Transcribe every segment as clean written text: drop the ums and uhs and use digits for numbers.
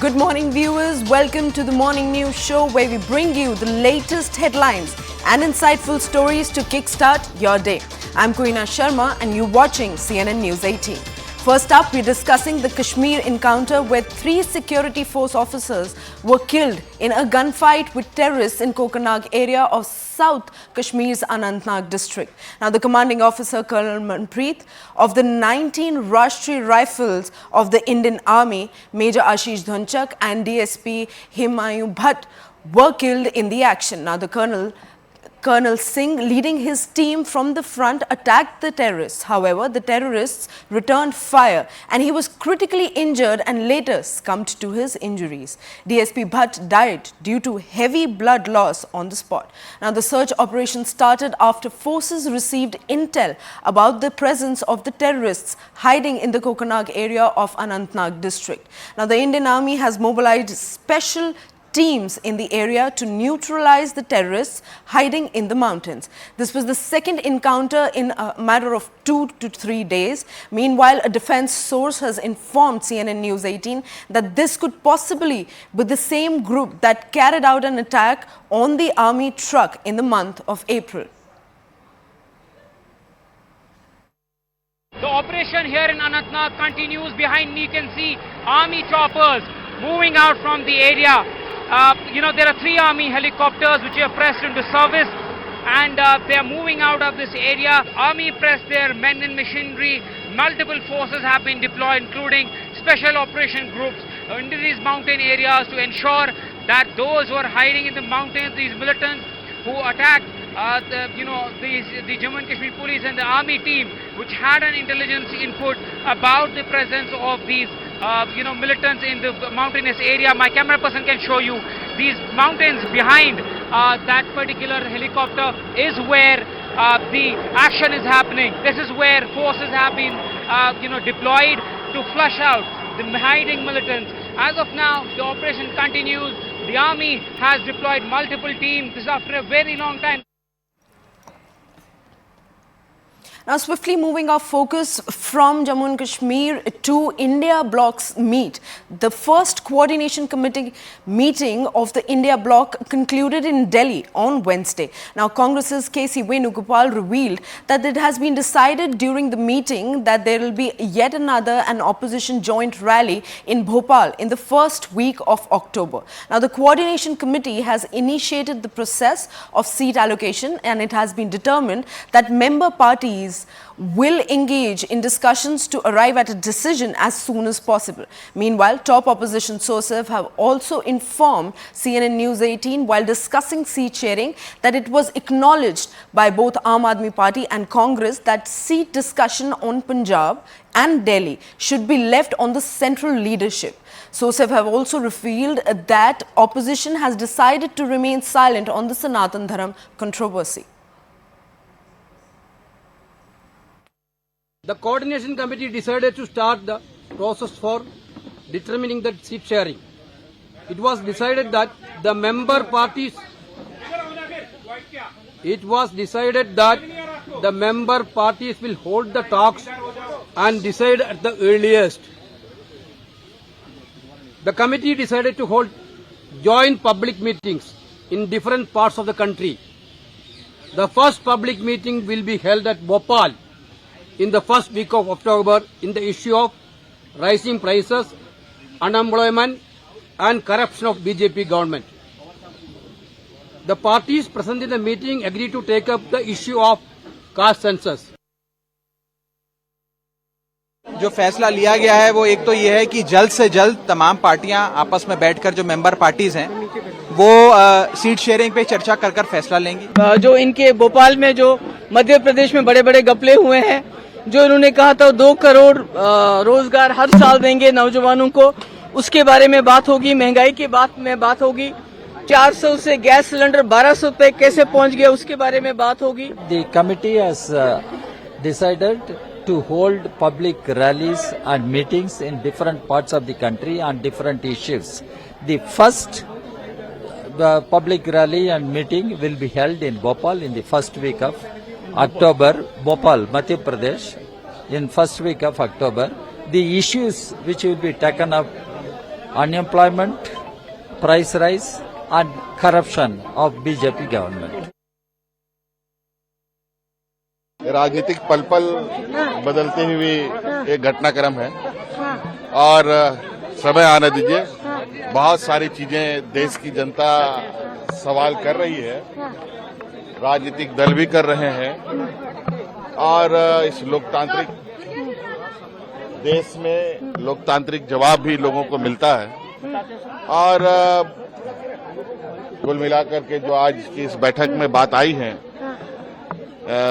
Good morning, viewers. Welcome to the Morning News Show, where we bring you the latest headlines and insightful stories to kickstart your day. I'm Koina Sharma and you're watching CNN News 18. First up, we're discussing the Kashmir encounter where 3 security force officers were killed in a gunfight with terrorists in Kokarnag area of South Kashmir's Anantnag district. Now, the commanding officer, Colonel Manpreet, of the 19 Rashtriya Rifles of the Indian Army, Major Ashish Dhunchak and DSP Himayu Bhatt were killed in the action. Now, the Colonel Singh, leading his team from the front, attacked the terrorists. However, the terrorists returned fire and he was critically injured and later succumbed to his injuries. DSP Bhatt died due to heavy blood loss on the spot. Now, the search operation started after forces received intel about the presence of the terrorists hiding in the Kokarnag area of Anantnag district. Now, the Indian Army has mobilized special teams in the area to neutralize the terrorists hiding in the mountains. This was the second encounter in a matter of 2 to 3 days. Meanwhile, a defense source has informed CNN News 18 that this could possibly be the same group that carried out an attack on the army truck in the month of April. The operation here in Anantnag continues. Behind me you can see army choppers moving out from the area. There are 3 army helicopters which are pressed into service and they are moving out of this area. Army pressed their men and machinery. Multiple forces have been deployed, including special operation groups into these mountain areas to ensure that those who are hiding in the mountains, these militants who attacked the Jammu and Kashmir police and the army team, which had an intelligence input about the presence of these militants in the mountainous area. My camera person can show you these mountains behind that particular helicopter is where the action is happening. This is where forces have been deployed to flush out the hiding militants. As of now, the operation continues. The army has deployed multiple teams. This is after a very long time. Now, swiftly moving our focus from Jammu and Kashmir to India Bloc's meet. The first coordination committee meeting of the India Bloc concluded in Delhi on Wednesday. Now, Congress's K.C. Venugopal revealed that it has been decided during the meeting that there will be yet another an opposition joint rally in Bhopal in the first week of October. Now, the coordination committee has initiated the process of seat allocation and it has been determined that member parties will engage in discussions to arrive at a decision as soon as possible. Meanwhile, top opposition sources have also informed CNN News 18 while discussing seat sharing that it was acknowledged by both Aam Aadmi Party and Congress that seat discussion on Punjab and Delhi should be left on the central leadership. Sources have also revealed that opposition has decided to remain silent on the Sanatan Dharma controversy. The coordination committee decided to start the process for determining the seat sharing. It was decided that the member parties will hold the talks and decide at the earliest. The committee decided to hold joint public meetings in different parts of the country. The first public meeting will be held at Bhopal in the first week of October in the issue of rising prices, unemployment and corruption of BJP government. The parties present in the meeting agreed to take up the issue of caste census. जो फैसला लिया गया है वो एक तो ये है कि जल्द से जल्द तमाम पार्टियां आपस में बैठकर जो मेंबर पार्टीज हैं वो सीट शेयरिंग पे चर्चा कर फैसला लेंगी। जो इनके भोपाल में जो मध्य प्रदेश में बड़े बड़े घपले हुए हैं, जो इन्होंने कहा था 2 करोड़ रोजगार हर साल देंगे नौजवानों को, उसके बारे में बात होगी। महंगाई की बात होगी। 400 से गैस सिलेंडर 1200 पे कैसे पहुंच गया, उसके बारे में बात होगी। The committee has decided to hold public rallies and meetings in different parts of the country on different issues. The first public rally and meeting will be held in Bhopal in the first week of October, Bhopal, Madhya Pradesh, in first week of October. The issues which will be taken up unemployment, price rise and corruption of BJP government. राजनीतिक पल पल बदलते हुए एक घटनाक्रम है और समय आने दीजिए। बहुत सारी चीजें देश की जनता सवाल कर रही है, राजनीतिक दल भी कर रहे हैं और इस लोकतांत्रिक देश में लोकतांत्रिक जवाब भी लोगों को मिलता है। और कुल मिलाकर के जो आज की इस बैठक में बात आई है,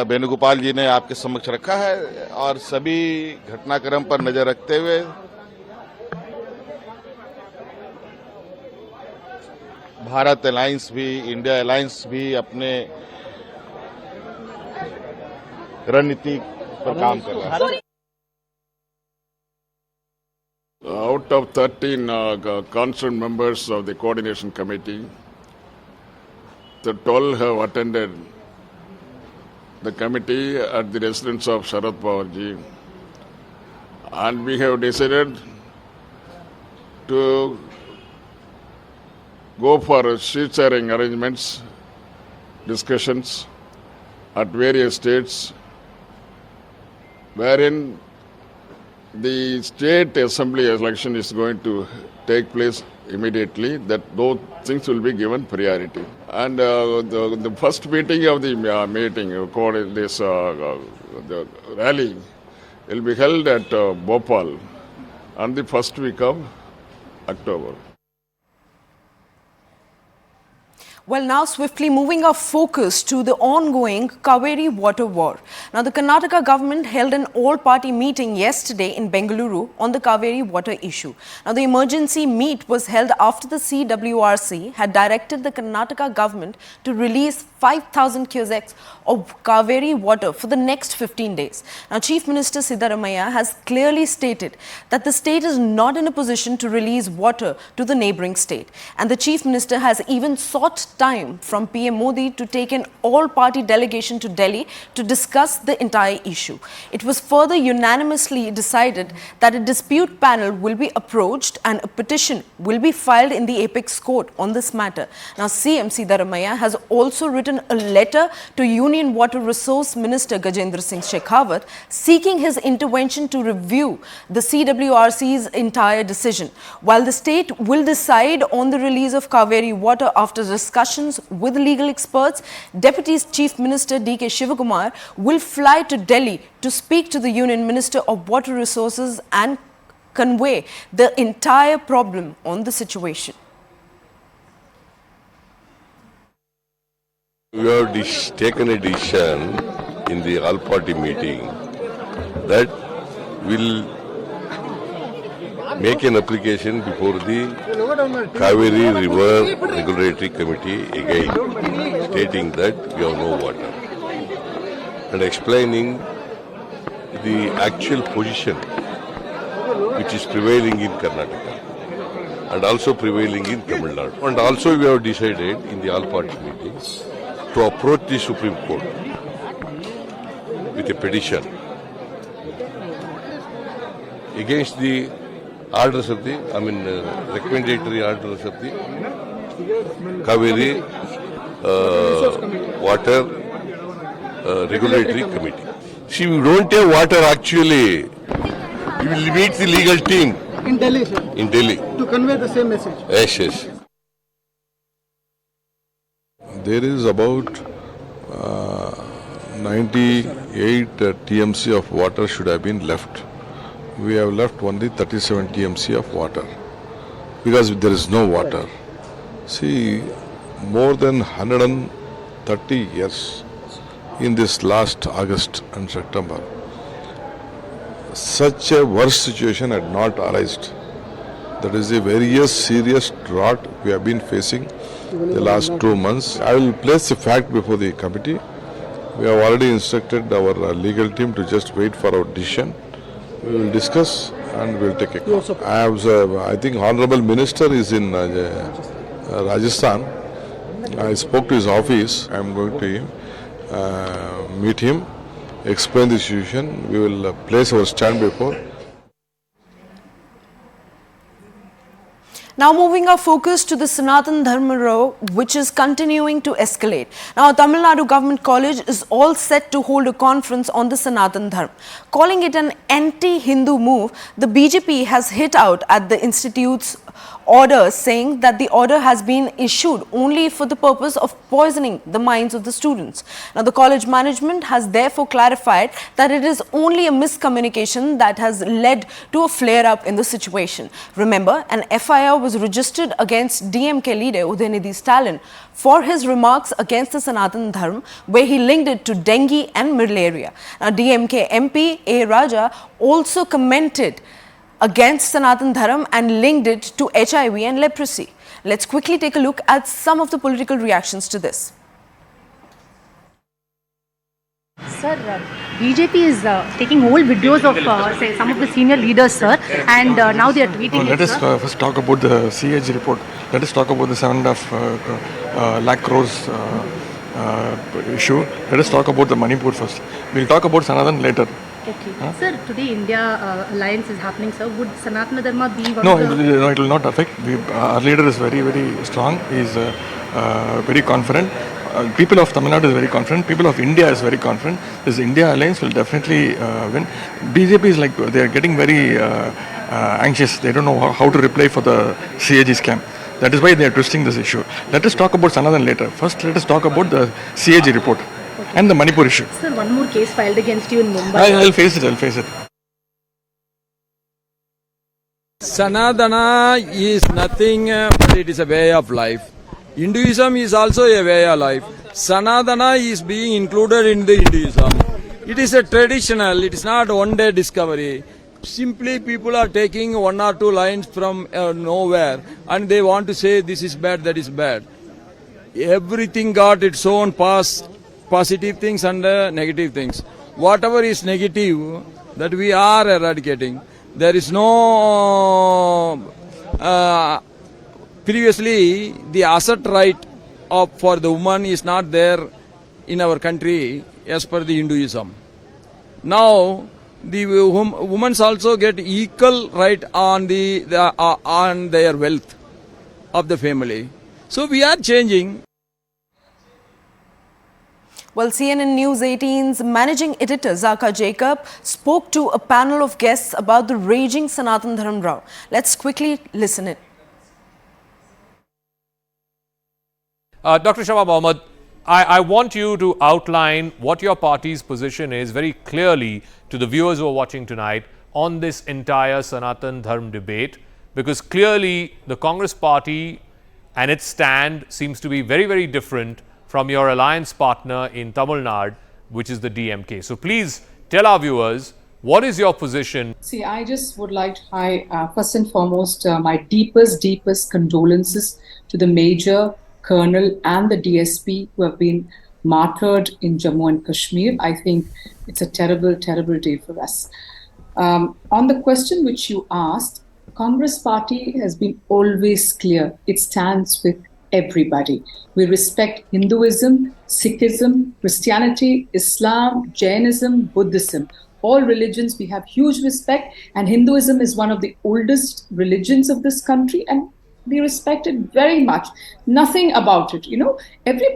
वेणुगोपाल जी ने आपके समक्ष रखा है और सभी घटनाक्रम पर नजर रखते हुए भारत अलायंस भी, इंडिया अलायंस भी अपने रणनीति पर काम कर रहा है। Out of 13 constant members of the coordination committee, the 12 have attended the committee at the residence of Sharad Pawar ji, and we have decided to go for seat sharing arrangements, discussions at various states, wherein the state assembly election is going to take place immediately, that those things will be given priority. And the first meeting of the meeting, the rally, will be held at Bhopal on the first week of October. Well, now swiftly moving our focus to the ongoing Cauvery water war. Now, the Karnataka government held an all-party meeting yesterday in Bengaluru on the Cauvery water issue. Now, the emergency meet was held after the CWRC had directed the Karnataka government to release 5,000 cusecs of Cauvery water for the next 15 days. Now, Chief Minister Siddaramaiah has clearly stated that the state is not in a position to release water to the neighbouring state. And the Chief Minister has even sought time from PM Modi to take an all-party delegation to Delhi to discuss the entire issue. It was further unanimously decided that a dispute panel will be approached and a petition will be filed in the apex court on this matter. Now, CM Siddaramaiah has also written a letter to Union Water Resource Minister Gajendra Singh Shekhawat seeking his intervention to review the CWRC's entire decision. While the state will decide on the release of Cauvery water after discussions with legal experts, Deputy Chief Minister D.K. Shivakumar will fly to Delhi to speak to the Union Minister of Water Resources and convey the entire problem on the situation. We have taken a decision in the all-party meeting that will make an application before the Cauvery River Regulatory Committee again, stating that we have no water and explaining the actual position which is prevailing in Karnataka and also prevailing in Tamil Nadu. And also we have decided in the all-party meeting to approach the Supreme Court with a petition against the orders of the, recommendatory orders of the Cauvery Water Regulatory Committee. See, we don't have water actually. We will meet the legal team. In Delhi, sir? In Delhi. To convey the same message? Yes, yes. There is about 98 TMC of water should have been left. We have left only 37 TMC of water because there is no water. See, more than 130 years in this last August and September, such a worse situation had not arisen. That is a very serious drought we have been facing the last 2 months. I will place the fact before the committee. We have already instructed our legal team to just wait for our decision. We will discuss and we will take a call. I think Honorable Minister is in Rajasthan. I spoke to his office. I am going to meet him, explain the situation. We will place our stand before. Now moving our focus to the Sanatan Dharma row, which is continuing to escalate. Now Tamil Nadu Government College is all set to hold a conference on the Sanatan Dharma. Calling it an anti-Hindu move, the BJP has hit out at the institute's order, saying that the order has been issued only for the purpose of poisoning the minds of the students. Now the college management has therefore clarified that it is only a miscommunication that has led to a flare-up in the situation. Remember, an FIR was registered against DMK leader Udayanidhi Stalin for his remarks against the Sanatan Dharma, where he linked it to dengue and malaria. Now DMK MP A. Raja also commented against Sanatan Dharma and linked it to HIV and leprosy. Let's quickly take a look at some of the political reactions to this. Sir, BJP is taking old videos of say some of the senior leaders, sir, and now they are tweeting. Let us first talk about the CAG report. Let us talk about the 7.5 lakh crores issue. Let us talk about the Manipur first. We'll talk about Sanatan later. Okay. Sir, today India alliance is happening, sir. Would Sanatana Dharma be one No, of the... it will not affect. Our leader is very, very strong. He is very confident. People of Tamil Nadu is very confident. People of India is very confident. This India alliance will definitely win. BJP is like, they are getting very anxious. They don't know how to reply for the CAG scam. That is why they are twisting this issue. Let us talk about Sanatan later. First, let us talk about the CAG report. Okay. And the Manipur issue. Sir, one more case filed against you in Mumbai. I'll face it. Sanatana is nothing but it is a way of life. Hinduism is also a way of life. Sanatana is being included in the Hinduism. It is a traditional, it is not one day discovery. Simply people are taking one or two lines from nowhere and they want to say this is bad, that is bad. Everything got its own positive things and negative things. Whatever is negative, that we are eradicating. There is no... previously, the asset right for the woman is not there in our country as per the Hinduism. Now, the women also get equal right on on their wealth of the family. So we are changing. Well, CNN News 18's managing editor Zaka Jacob spoke to a panel of guests about the raging Sanatan Dharma row. Let's quickly listen in. Dr. Shama Mohammed, I want you to outline what your party's position is very clearly to the viewers who are watching tonight on this entire Sanatan Dharma debate, because clearly the Congress party and its stand seems to be very, very different from your alliance partner in Tamil Nadu, which is the DMK. So please tell our viewers, what is your position? See, I just would like to, first and foremost, my deepest condolences to the Major, Colonel and the DSP who have been martyred in Jammu and Kashmir. I think it's a terrible, terrible day for us. On the question which you asked, Congress party has been always clear. It stands with everybody. We respect Hinduism, Sikhism, Christianity, Islam, Jainism, Buddhism. All religions we have huge respect, and Hinduism is one of the oldest religions of this country and we respect it very much. Nothing about it. You know, every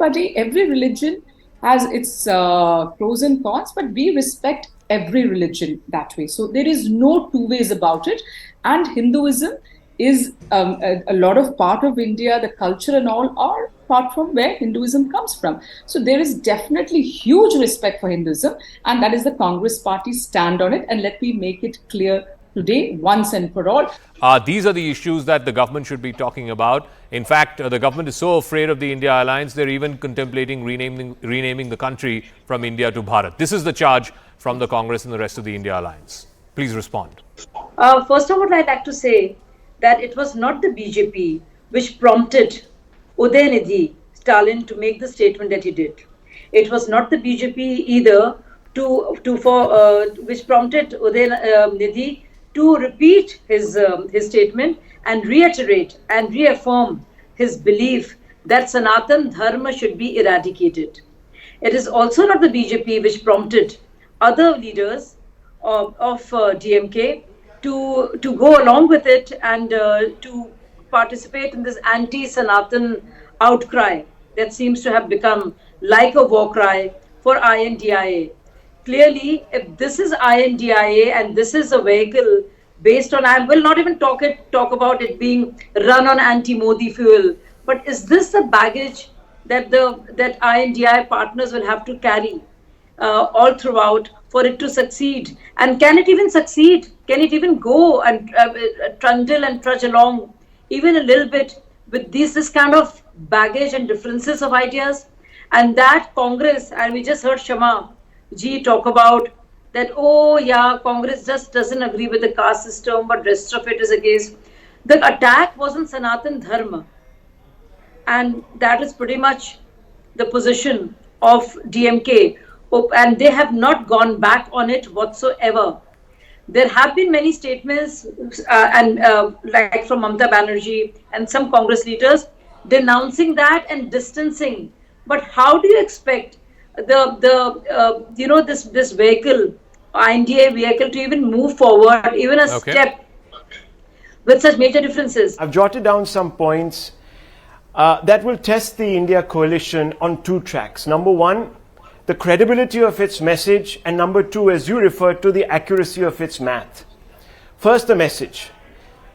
religion has its pros and cons, but we respect every religion that way. So there is no two ways about it. And Hinduism is a lot of part of India, the culture and all are part from where Hinduism comes from. So there is definitely huge respect for Hinduism, and that is the Congress party's stand on it. And let me make it clear today, once and for all. These are the issues that the government should be talking about. In fact, the government is so afraid of the India alliance, they're even contemplating renaming the country from India to Bharat. This is the charge from the Congress and the rest of the India alliance. Please respond. First of all, I'd like to say that it was not the BJP which prompted Udayanidhi Stalin to make the statement that he did. It was not the BJP either which prompted Udayanidhi to repeat his statement and reiterate and reaffirm his belief that Sanatan Dharma should be eradicated. It is also not the BJP which prompted other leaders of DMK to go along with it and to participate in this anti-Sanatan outcry that seems to have become like a war cry for INDIA. Clearly, if this is INDIA and this is a vehicle based on, I will not even talk about it being run on anti-Modi fuel, but is this the baggage that that INDI partners will have to carry all throughout for it to succeed? And can it even succeed? Can it even go and trundle and trudge along even a little bit with this kind of baggage and differences of ideas? And that Congress, and we just heard Shama ji talk about that, oh yeah, Congress just doesn't agree with the caste system, but rest of it is against. The attack was on Sanatan Dharma. And that is pretty much the position of DMK. And they have not gone back on it whatsoever. There have been many statements, like from Mamata Banerjee and some Congress leaders, denouncing that and distancing. But how do you expect this vehicle, INDA vehicle, to even move forward, even a step with such major differences? I've jotted down some points that will test the India coalition on two tracks. Number one, the credibility of its message, and number two, as you referred to, the accuracy of its math. First, the message.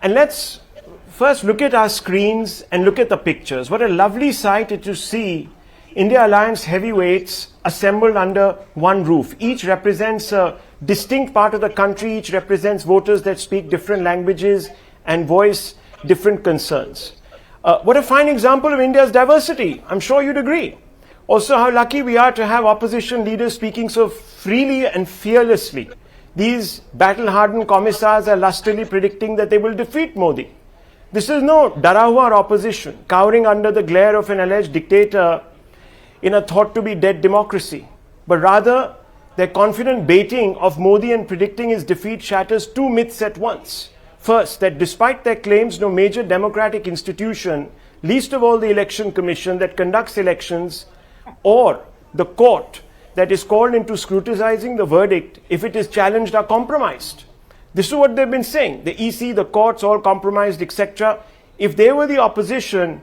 And let's first look at our screens and look at the pictures. What a lovely sight it is to see India Alliance heavyweights assembled under one roof. Each represents a distinct part of the country. Each represents voters that speak different languages and voice different concerns. What a fine example of India's diversity. I'm sure you'd agree. Also, how lucky we are to have opposition leaders speaking so freely and fearlessly. These battle-hardened commissars are lustily predicting that they will defeat Modi. This is no dara hua opposition, cowering under the glare of an alleged dictator in a thought-to-be-dead democracy. But rather, their confident baiting of Modi and predicting his defeat shatters two myths at once. First, that despite their claims, no major democratic institution, least of all the Election Commission that conducts elections, or the court that is called into scrutinizing the verdict if it is challenged, are compromised. This is what they've been saying. The EC, the courts, all compromised, etc. If they were the opposition,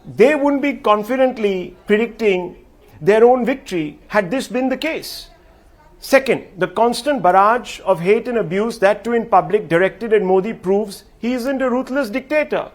they wouldn't be confidently predicting their own victory had this been the case. Second, the constant barrage of hate and abuse, that too in public, directed at Modi, proves he isn't a ruthless dictator.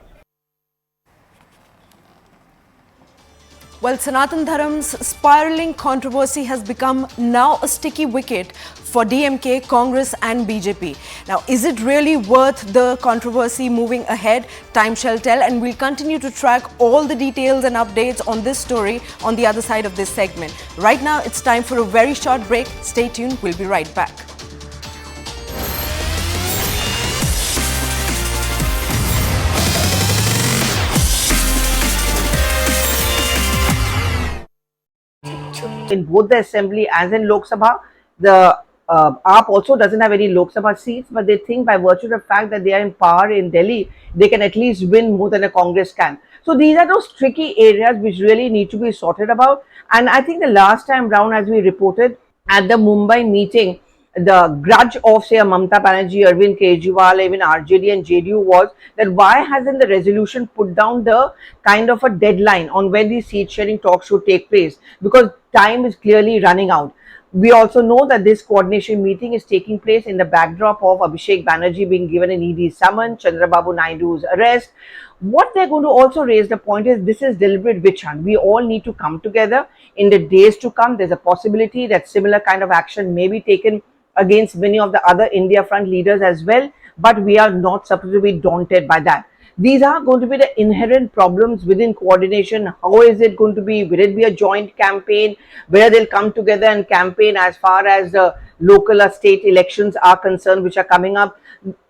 Well, Sanatan Dharma's spiraling controversy has become now a sticky wicket for DMK, Congress and BJP. Now, is it really worth the controversy moving ahead? Time shall tell, and we'll continue to track all the details and updates on this story on the other side of this segment. Right now, it's time for a very short break. Stay tuned. We'll be right back. In both the assembly as in Lok Sabha, the AAP also doesn't have any Lok Sabha seats, but they think by virtue of the fact that they are in power in Delhi, they can at least win more than a Congress can. So these are those tricky areas which really need to be sorted about. And I think the last time round, as we reported at the Mumbai meeting, the grudge of, say, Mamata Banerjee, Arvind Kejriwal, even RJD and JDU was that why hasn't the resolution put down the kind of a deadline on when these seat sharing talks should take place, because time is clearly running out. We also know that this coordination meeting is taking place in the backdrop of Abhishek Banerjee being given an ED summon, Chandrababu Naidu's arrest. What they're going to also raise the point is this is deliberate witch hunt. We all need to come together in the days to come. There's a possibility that similar kind of action may be taken against many of the other India front leaders as well, but we are not supposed to be daunted by that. These are going to be the inherent problems within coordination. How is it going to be? Will it be a joint campaign where they'll come together and campaign as far as the local or state elections are concerned, which are coming up?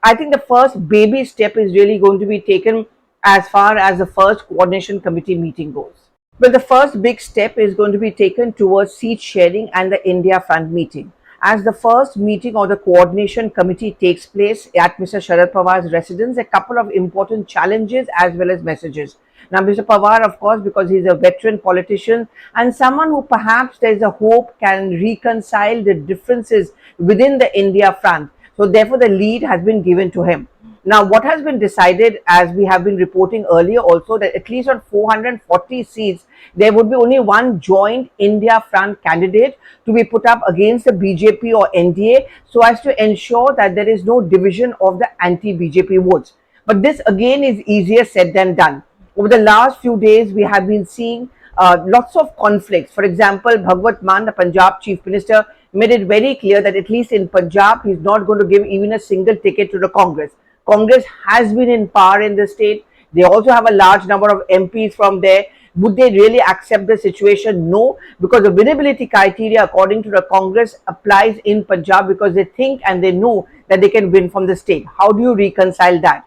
I think the first baby step is really going to be taken as far as the first coordination committee meeting goes. But the first big step is going to be taken towards seat sharing and the India front meeting. As the first meeting of the coordination committee takes place at Mr. Sharad Pawar's residence, a couple of important challenges as well as messages. Now, Mr. Pawar, of course, because he's a veteran politician and someone who perhaps there's a hope can reconcile the differences within the India front. So therefore, the lead has been given to him. Now, what has been decided, as we have been reporting earlier also, that at least on 440 seats, there would be only one joint India front candidate to be put up against the BJP or NDA, so as to ensure that there is no division of the anti-BJP votes. But this again is easier said than done. Over the last few days, we have been seeing lots of conflicts. For example, Bhagwat Mann, the Punjab Chief Minister, made it very clear that at least in Punjab, he's not going to give even a single ticket to the Congress. Congress has been in power in the state. They also have a large number of MPs from there. Would they really accept the situation? No, because the winnability criteria according to the Congress applies in Punjab because they think and they know that they can win from the state. How do you reconcile that?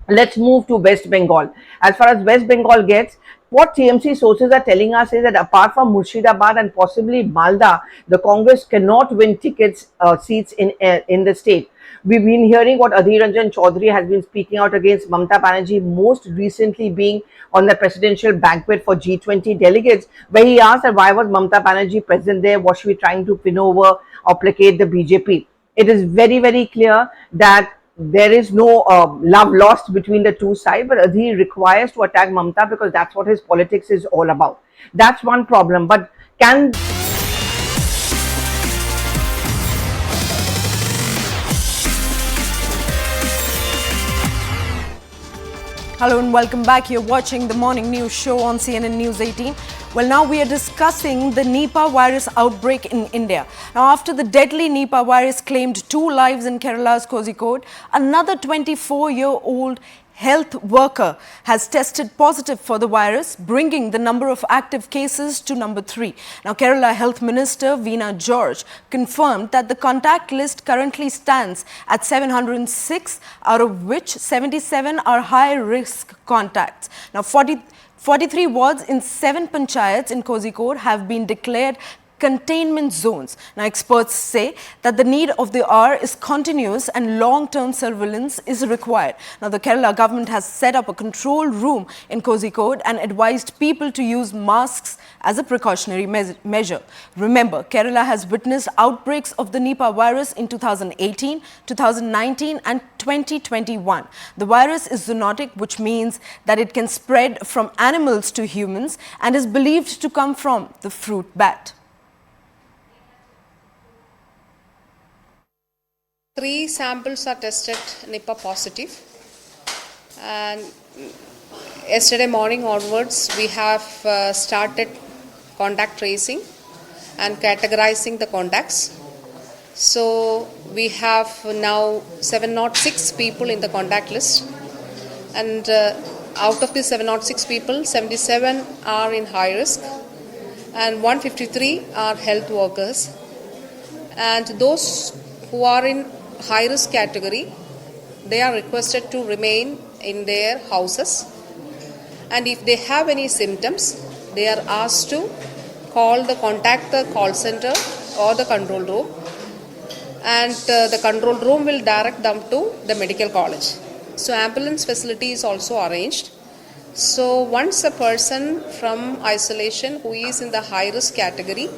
Let's move to West Bengal. As far as West Bengal gets, what TMC sources are telling us is that apart from Murshidabad and possibly Malda, the Congress cannot win seats in the state. We've been hearing what Adhir Ranjan Chaudhary has been speaking out against Mamata Banerjee, most recently being on the presidential banquet for G20 delegates, where he asked that why was Mamata Banerjee present there? Was she trying to win over or placate the BJP? It is very, very clear that there is no love lost between the two sides, but Adhir requires to attack Mamata because that's what his politics is all about. That's one problem. But can Hello and welcome back. You're watching the morning news show on CNN News 18. Well, now we are discussing the Nipah virus outbreak in India. Now, after the deadly Nipah virus claimed 2 lives in Kerala's Kozhikode, another 24-year-old health worker has tested positive for the virus, bringing the number of active cases to number 3. Now, Kerala Health Minister Veena George confirmed that the contact list currently stands at 706, out of which 77 are high-risk contacts. Now, 43 wards in 7 panchayats in Kozhikode have been declared containment zones. Now, experts say that the need of the hour is continuous and long-term surveillance is required. Now, the Kerala government has set up a control room in Kozhikode and advised people to use masks as a precautionary measure. Remember, Kerala has witnessed outbreaks of the Nipah virus in 2018, 2019 and 2021. The virus is zoonotic, which means that it can spread from animals to humans and is believed to come from the fruit bat. 3 samples are tested Nipah positive, and yesterday morning onwards we have started contact tracing and categorizing the contacts. So we have now 706 people in the contact list, and out of these 706 people, 77 are in high risk and 153 are health workers, and those who are in high risk category, they are requested to remain in their houses, and if they have any symptoms, they are asked to contact the call center or the control room, and the control room will direct them to the medical college. So ambulance facility is also arranged. So once a person from isolation who is in the high risk category,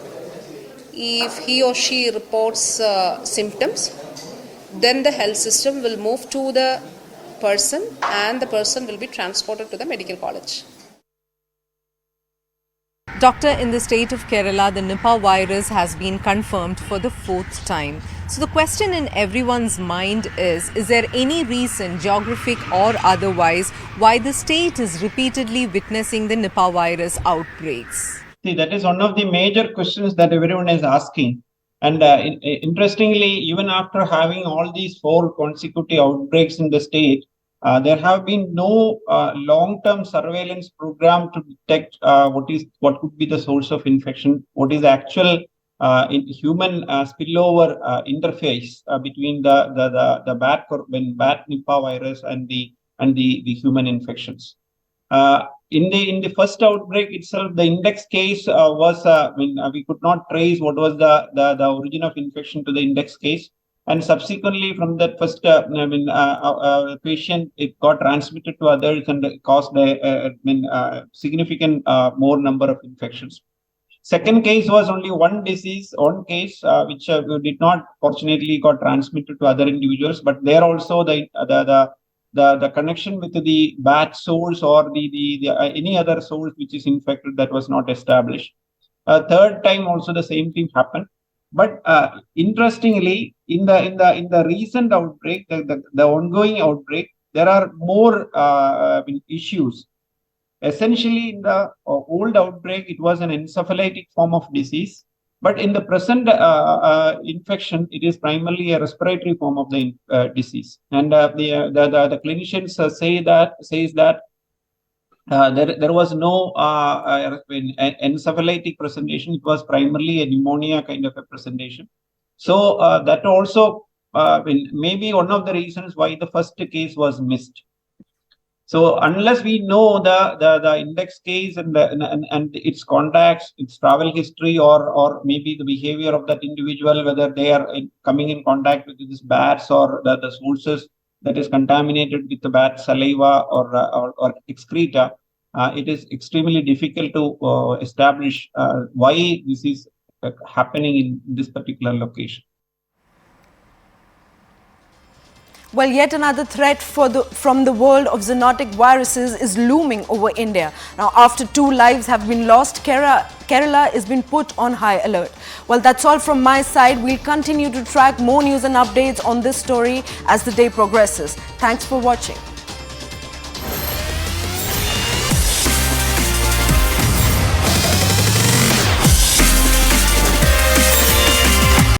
if he or she reports symptoms, then the health system will move to the person and the person will be transported to the medical college. Doctor, in the state of Kerala, the Nipah virus has been confirmed for the 4th time. So the question in everyone's mind is there any reason, geographic or otherwise, why the state is repeatedly witnessing the Nipah virus outbreaks? See, that is one of the major questions that everyone is asking. And interestingly, even after having all these 4 consecutive outbreaks in the state, there have been no long-term surveillance program to detect what could be the source of infection, what is the actual human spillover interface between the bat Nipah virus and the human infections. In the first outbreak itself, the index case was we could not trace what was the origin of infection to the index case, and subsequently from that first patient, it got transmitted to others and caused a significant more number of infections. Second case was only one disease, one case which did not fortunately got transmitted to other individuals, but there also the connection with the bat source or the any other source which is infected, that was not established. Third time also the same thing happened. But interestingly, in the recent outbreak, the ongoing outbreak, there are more issues. Essentially, in the old outbreak, it was an encephalitic form of disease, but in the present infection, it is primarily a respiratory form of the disease. And the clinicians says that there was no encephalitic presentation. It was primarily a pneumonia kind of a presentation. So that also maybe one of the reasons why the first case was missed. So unless we know the index case and its contacts, its travel history, or maybe the behavior of that individual, whether they are coming in contact with these bats or the sources that is contaminated with the bat saliva or excreta, it is extremely difficult to establish why this is happening in this particular location. Well, yet another threat from the world of zoonotic viruses is looming over India. Now, after 2 lives have been lost, Kerala has been put on high alert. Well, that's all from my side. We'll continue to track more news and updates on this story as the day progresses. Thanks for watching.